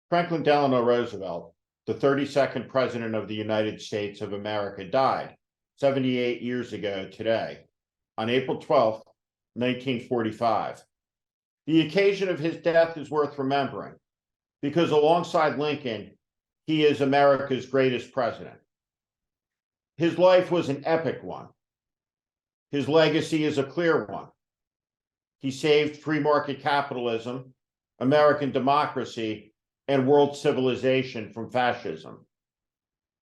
Franklin Delano Roosevelt, the 32nd President of the United States of America, died 78 years ago today, on April 12th, 1945. The occasion of his death is worth remembering because alongside Lincoln, he is America's greatest president. His life was an epic one. His legacy is a clear one. He saved free market capitalism, American democracy, and world civilization from fascism.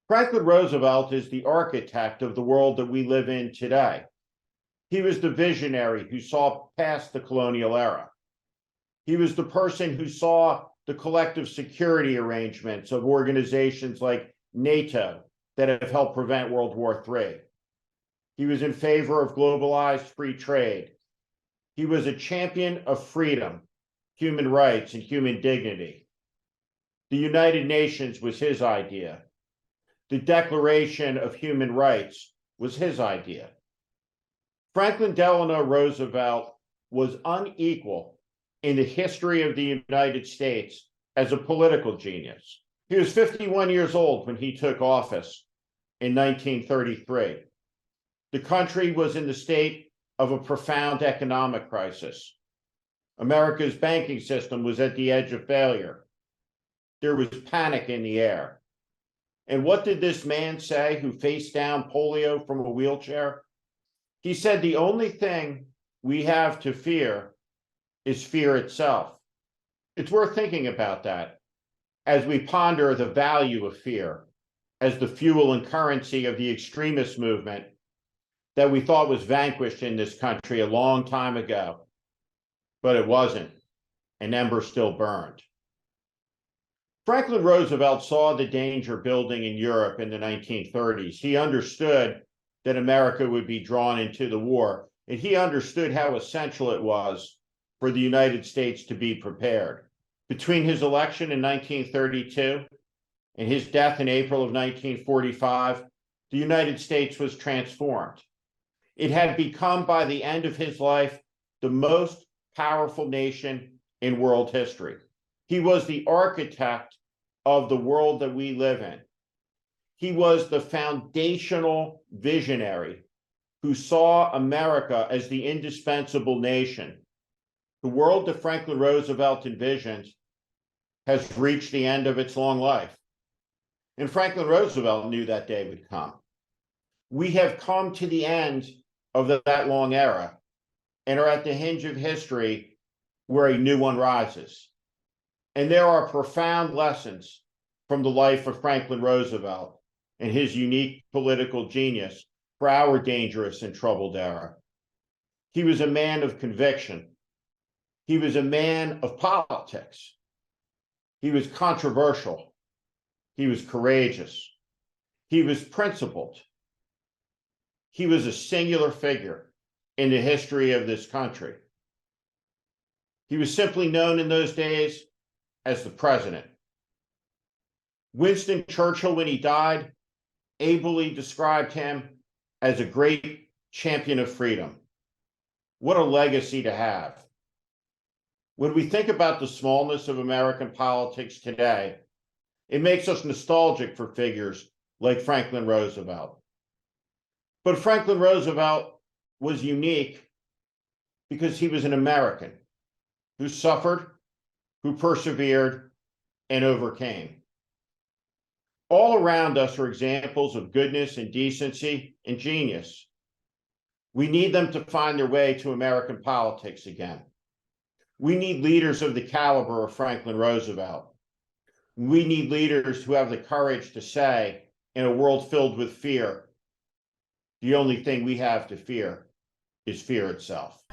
Franklin Roosevelt is the architect of the world that we live in today. He was the visionary who saw past the colonial era. He was the person who saw the collective security arrangements of organizations like NATO that have helped prevent World War III. He was in favor of globalized free trade. He was a champion of freedom, human rights, and human dignity. The United Nations was his idea. The Declaration of Human Rights was his idea. Franklin Delano Roosevelt was unequal in the history of the United States as a political genius. He was 51 years old when he took office in 1933. The country was in the state of a profound economic crisis. America's banking system was at the edge of failure. There was panic in the air. And what did this man say who faced down polio from a wheelchair? He said, the only thing we have to fear is fear itself. It's worth thinking about that as we ponder the value of fear as the fuel and currency of the extremist movement that we thought was vanquished in this country a long time ago, but it wasn't. An ember still burned. Franklin Roosevelt saw the danger building in Europe in the 1930s. He understood that America would be drawn into the war, and he understood how essential it was for the United States to be prepared. Between his election in 1932 and his death in April of 1945, the United States was transformed. It had become, by the end of his life, the most powerful nation in world history. He was the architect of the world that we live in. He was the foundational visionary who saw America as the indispensable nation. The world that Franklin Roosevelt envisioned has reached the end of its long life. And Franklin Roosevelt knew that day would come. We have come to the end of that long era and are at the hinge of history where a new one rises. And there are profound lessons from the life of Franklin Roosevelt and his unique political genius for our dangerous and troubled era. He was a man of conviction. He was a man of politics. He was controversial. He was courageous. He was principled. He was a singular figure in the history of this country. He was simply known in those days as the president. Winston Churchill, when he died, ably described him as a great champion of freedom. What a legacy to have. When we think about the smallness of American politics today, it makes us nostalgic for figures like Franklin Roosevelt. But Franklin Roosevelt was unique because he was an American who suffered, who persevered, and overcame. All around us are examples of goodness and decency and genius. We need them to find their way to American politics again. We need leaders of the caliber of Franklin Roosevelt. We need leaders who have the courage to say, in a world filled with fear, the only thing we have to fear is fear itself.